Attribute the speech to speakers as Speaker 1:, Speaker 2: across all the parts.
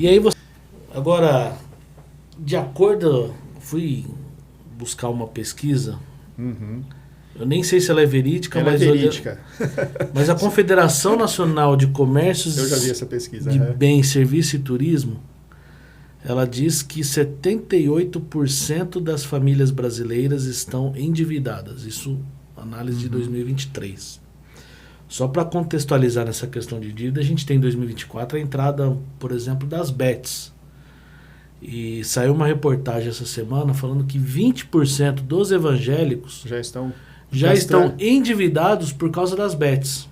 Speaker 1: E aí você... Agora, de acordo... Fui buscar uma pesquisa. Eu nem sei se ela é verídica,
Speaker 2: ela
Speaker 1: mas...
Speaker 2: é verídica.
Speaker 1: Mas a Confederação Nacional de Comércios...
Speaker 2: Eu já vi essa pesquisa.
Speaker 1: De Bens, Serviços e Turismo, ela diz que 78% das famílias brasileiras estão endividadas. Isso, análise de 2023. Só para contextualizar nessa questão de dívida, a gente tem em 2024 a entrada, por exemplo, das bets. E saiu uma reportagem essa semana falando que 20% dos evangélicos já estão endividados por causa das bets.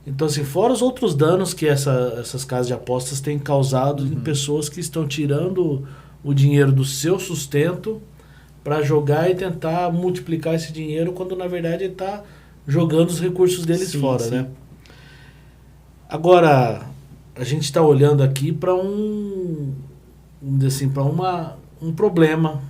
Speaker 1: Então, assim, fora os outros danos que essas casas de apostas têm causado em pessoas que estão tirando o dinheiro do seu sustento para jogar e tentar multiplicar esse dinheiro, quando na verdade ele está jogando os recursos deles fora, né? Agora, a gente está olhando aqui para um problema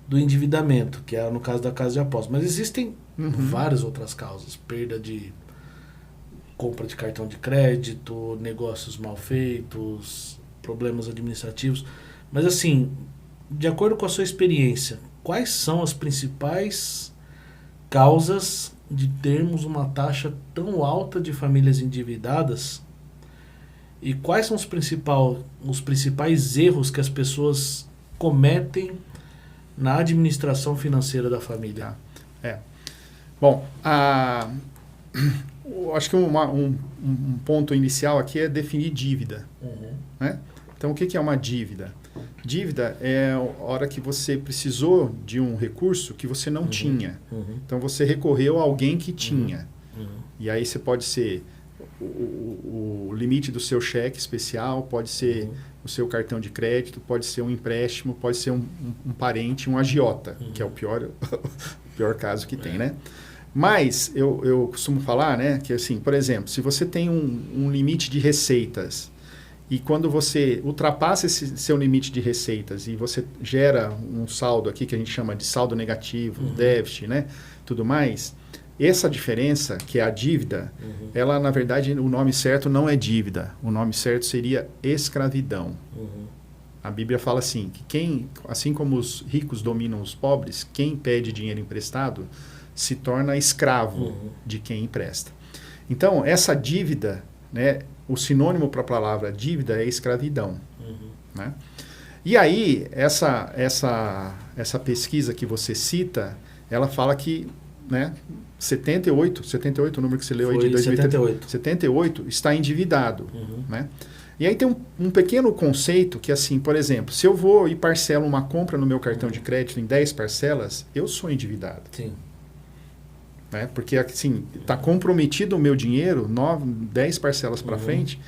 Speaker 1: do endividamento, que é no caso da casa de apostas. Mas existem várias outras causas. Perda de compra de cartão de crédito, negócios mal feitos, problemas administrativos. Mas assim, de acordo com a sua experiência, quais são as principais causas de termos uma taxa tão alta de famílias endividadas? E quais são os principais erros que as pessoas cometem na administração financeira da família?
Speaker 2: Bom, acho que um ponto inicial aqui é definir dívida. Né? Então, o que é uma dívida? Dívida é a hora que você precisou de um recurso que você não tinha. Então, você recorreu a alguém que tinha. E aí você pode ser o limite do seu cheque especial, pode ser o seu cartão de crédito, pode ser um empréstimo, pode ser um parente, um agiota, que é o pior caso que tem, né? Mas eu costumo falar, né, que assim, por exemplo, se você tem um limite de receitas e quando você ultrapassa esse seu limite de receitas e você gera um saldo aqui que a gente chama de saldo negativo, déficit, né, tudo mais, essa diferença, que é a dívida, ela, na verdade, o nome certo não é dívida. O nome certo seria escravidão. A Bíblia fala assim, que assim como os ricos dominam os pobres, quem pede dinheiro emprestado se torna escravo de quem empresta. Então, essa dívida, né, o sinônimo para a palavra dívida é escravidão. Né? E aí, essa pesquisa que você cita, ela fala que, né, 78, o número que você leu aí de 2078, 78 está endividado. Né? E aí tem um pequeno conceito que, assim, por exemplo, se eu vou e parcelo uma compra no meu cartão de crédito em 10 parcelas, eu sou endividado.
Speaker 1: Sim.
Speaker 2: Né? Porque, assim, está comprometido o meu dinheiro 10 parcelas para frente,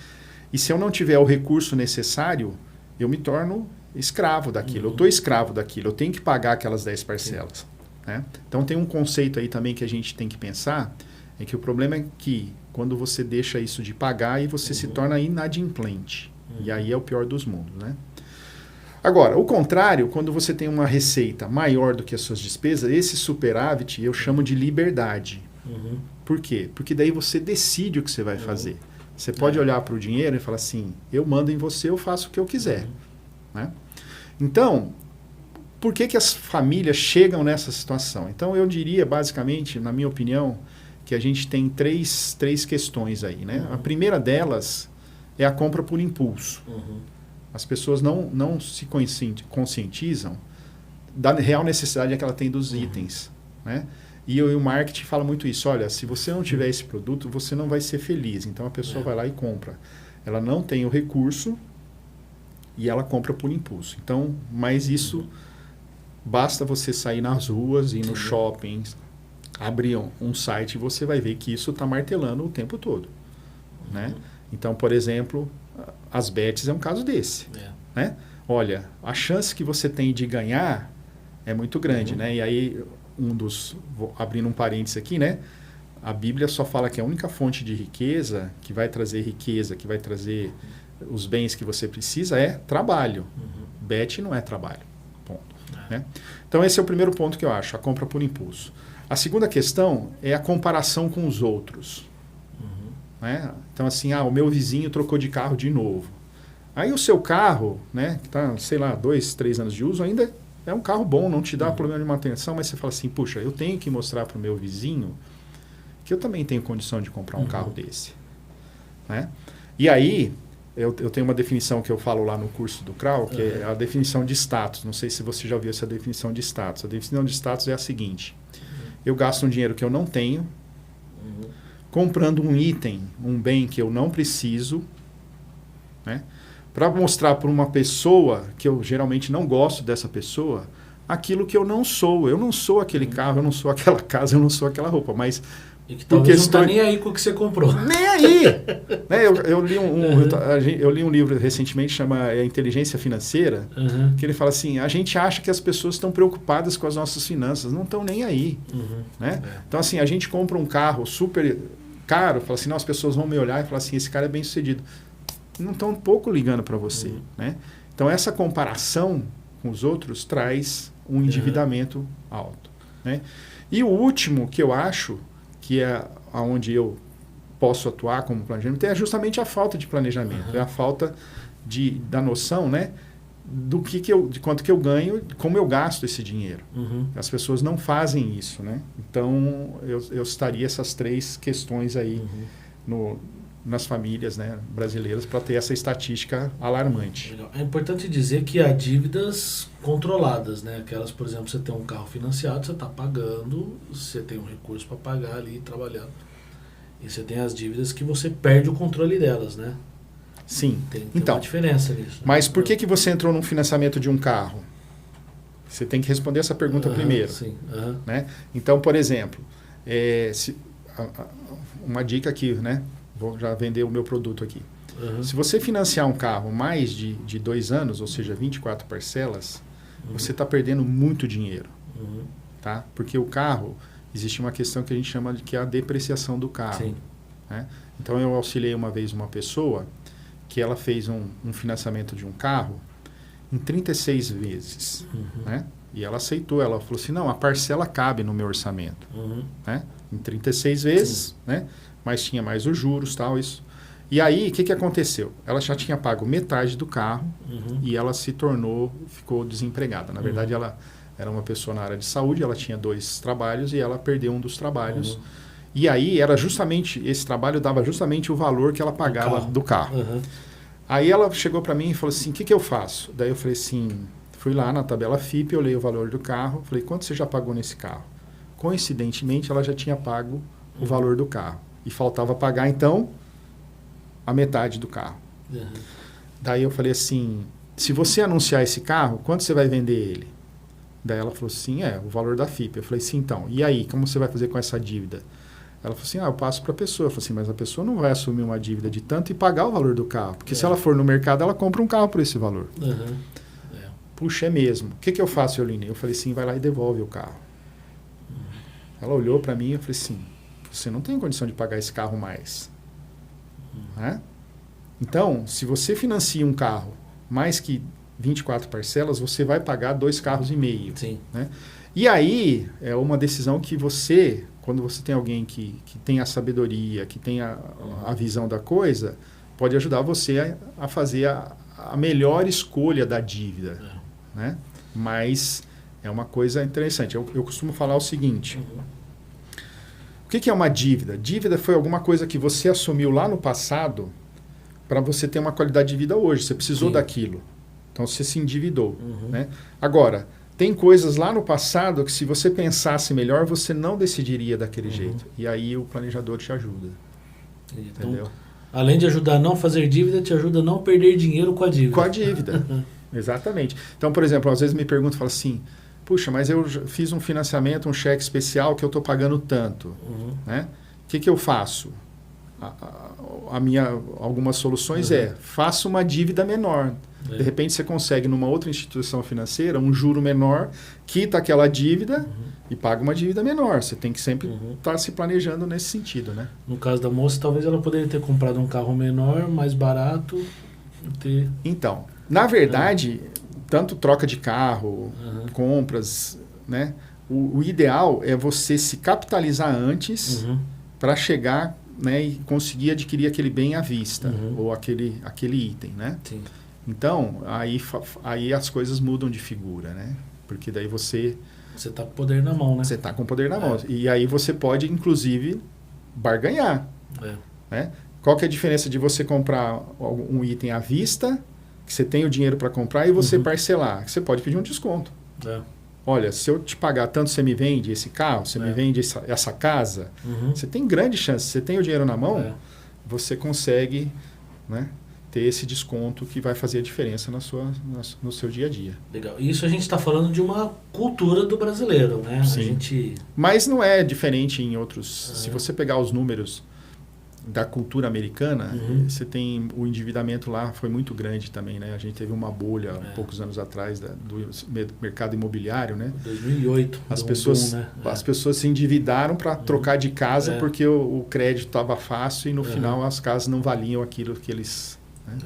Speaker 2: e se eu não tiver o recurso necessário, eu me torno escravo daquilo. Eu estou escravo daquilo, eu tenho que pagar aquelas 10 parcelas. Né? Então tem um conceito aí também que a gente tem que pensar, é que o problema é que quando você deixa isso de pagar e você se torna inadimplente. E aí é o pior dos mundos. Né? Agora, o contrário, quando você tem uma receita maior do que as suas despesas, esse superávit eu chamo de liberdade. Por quê? Porque daí você decide o que você vai fazer. Você pode olhar para o dinheiro e falar assim, eu mando em você, eu faço o que eu quiser. Né? Então, por que as famílias chegam nessa situação? Então, eu diria, basicamente, na minha opinião, que a gente tem três questões aí. Né? A primeira delas é a compra por impulso. As pessoas não se conscientizam da real necessidade que ela tem dos itens. Né? E o marketing fala muito isso. Olha, se você não tiver esse produto, você não vai ser feliz. Então, a pessoa vai lá e compra. Ela não tem o recurso e ela compra por impulso. Então, mas isso... Basta você sair nas ruas, ir nos shoppings, abrir um site e você vai ver que isso está martelando o tempo todo. Né? Então, por exemplo, as bets é um caso desse. Né? Olha, a chance que você tem de ganhar é muito grande. Né? E aí, vou abrindo um parênteses aqui, né? A Bíblia só fala que a única fonte de riqueza, que vai trazer riqueza, que vai trazer os bens que você precisa, é trabalho. Bet não é trabalho. Né? Então esse é o primeiro ponto que eu acho, a compra por impulso. A segunda questão é a comparação com os outros. Né? Então assim, o meu vizinho trocou de carro de novo. Aí o seu carro, né, que está, sei lá, 2, 3 anos de uso, ainda é um carro bom, não te dá problema de manutenção, mas você fala assim, puxa, eu tenho que mostrar para o meu vizinho que eu também tenho condição de comprar um carro desse. Né? E aí, eu tenho uma definição que eu falo lá no curso do CRAU, que é a definição de status. Não sei se você já ouviu essa definição de status. A definição de status é a seguinte: eu gasto um dinheiro que eu não tenho, comprando um item, um bem que eu não preciso, né? Para mostrar para uma pessoa, que eu geralmente não gosto dessa pessoa, aquilo que eu não sou. Eu não sou aquele carro, eu não sou aquela casa, eu não sou aquela roupa, mas...
Speaker 1: E que talvez não está nem aí com o que você comprou.
Speaker 2: Nem aí! Né? Eu li um livro recentemente, chama Inteligência Financeira, que ele fala assim, a gente acha que as pessoas estão preocupadas com as nossas finanças, não estão nem aí. Né? Então, assim, a gente compra um carro super caro, fala assim, não, as pessoas vão me olhar e falar assim, esse cara é bem sucedido. Não estão um pouco ligando para você. Né? Então, essa comparação com os outros traz um endividamento alto. Né? E o último que eu acho, que é onde eu posso atuar como planejamento, é justamente a falta de planejamento, é a falta da noção, né, de quanto que eu ganho, como eu gasto esse dinheiro. As pessoas não fazem isso, né? Então, eu estaria essas 3 questões aí nas famílias, né, brasileiras, para ter essa estatística alarmante.
Speaker 1: Legal. É importante dizer que há dívidas controladas, né? Aquelas, por exemplo, você tem um carro financiado, você está pagando, você tem um recurso para pagar ali, trabalhando. E você tem as dívidas que você perde o controle delas, né?
Speaker 2: Sim.
Speaker 1: Tem
Speaker 2: então,
Speaker 1: uma diferença nisso. Né?
Speaker 2: Mas por que você entrou num financiamento de um carro? Você tem que responder essa pergunta primeiro.
Speaker 1: Sim.
Speaker 2: Né? Então, por exemplo, uma dica aqui, né? Vou já vender o meu produto aqui. Se você financiar um carro mais de 2 anos, ou seja, 24 parcelas, você está perdendo muito dinheiro. Tá? Porque o carro, existe uma questão que a gente chama de que é a depreciação do carro. Né? Então, eu auxiliei uma vez uma pessoa que ela fez um financiamento de um carro em 36 vezes. Né? E ela aceitou, ela falou assim, não, a parcela cabe no meu orçamento. Né? Em 36 vezes, né? Mas tinha mais os juros, tal, isso. E aí, o que aconteceu? Ela já tinha pago metade do carro e ela ficou desempregada. Na verdade, ela era uma pessoa na área de saúde, ela tinha 2 trabalhos e ela perdeu um dos trabalhos. E aí, esse trabalho dava justamente o valor que ela pagava do carro. Aí ela chegou para mim e falou assim, o que eu faço? Daí eu falei assim, fui lá na tabela FIP, olhei o valor do carro, falei, quanto você já pagou nesse carro? Coincidentemente, ela já tinha pago o valor do carro. E faltava pagar, então, a metade do carro. Daí eu falei assim, se você anunciar esse carro, quanto você vai vender ele? Daí ela falou assim, o valor da FIP. Eu falei assim, então, e aí, como você vai fazer com essa dívida? Ela falou assim, eu passo para a pessoa. Eu falei assim, mas a pessoa não vai assumir uma dívida de tanto e pagar o valor do carro. Porque se ela for no mercado, ela compra um carro por esse valor. Puxa, é mesmo. O que eu faço, Eoline? Eu falei assim, vai lá e devolve o carro. Ela olhou para mim e eu falei assim, você não tem condição de pagar esse carro mais. Né? Então, se você financia um carro mais que 24 parcelas, você vai pagar 2 carros e meio. Né? E aí, é uma decisão que você, quando você tem alguém que tem a sabedoria, que tem a visão da coisa, pode ajudar você a fazer a melhor escolha da dívida. Né? Mas é uma coisa interessante. Eu costumo falar o seguinte... O que é uma dívida? Dívida foi alguma coisa que você assumiu lá no passado para você ter uma qualidade de vida hoje. Você precisou daquilo. Então, você se endividou. Né? Agora, tem coisas lá no passado que se você pensasse melhor, você não decidiria daquele jeito. E aí o planejador te ajuda.
Speaker 1: Então,
Speaker 2: entendeu?
Speaker 1: Além de ajudar a não fazer dívida, te ajuda a não perder dinheiro com a dívida.
Speaker 2: Com a dívida. Exatamente. Então, por exemplo, às vezes me perguntam, falam assim... Puxa, mas eu fiz um financiamento, um cheque especial que eu estou pagando tanto. Né? O que eu faço? Algumas soluções faça uma dívida menor. De repente você consegue numa outra instituição financeira um juro menor, quita aquela dívida e paga uma dívida menor. Você tem que sempre estar se planejando nesse sentido. Né?
Speaker 1: No caso da moça, talvez ela poderia ter comprado um carro menor, mais barato.
Speaker 2: Então, na verdade... Tanto troca de carro, compras, né? O ideal é você se capitalizar antes para chegar, né, e conseguir adquirir aquele bem à vista ou aquele item, né? Então, aí as coisas mudam de figura, né? Porque daí você
Speaker 1: está com o poder na mão, né?
Speaker 2: está com o poder na mão. E aí você pode, inclusive, barganhar. Né? Qual que é a diferença de você comprar um item à vista, que você tem o dinheiro para comprar, e você parcelar? Você pode pedir um desconto. Olha, se eu te pagar tanto, você me vende esse carro, você me vende essa casa, você tem grande chance. Você tem o dinheiro na mão, você consegue, né, ter esse desconto que vai fazer a diferença no seu dia a dia.
Speaker 1: Legal. Isso a gente está falando de uma cultura do brasileiro, né?
Speaker 2: Sim. Mas não é diferente em outros. Se você pegar os números da cultura americana, você tem o endividamento lá foi muito grande também, né? A gente teve uma bolha poucos anos atrás do mercado imobiliário, né?
Speaker 1: 2008.
Speaker 2: As pessoas se endividaram para trocar de casa porque o crédito estava fácil e no final as casas não valiam aquilo que eles... Né?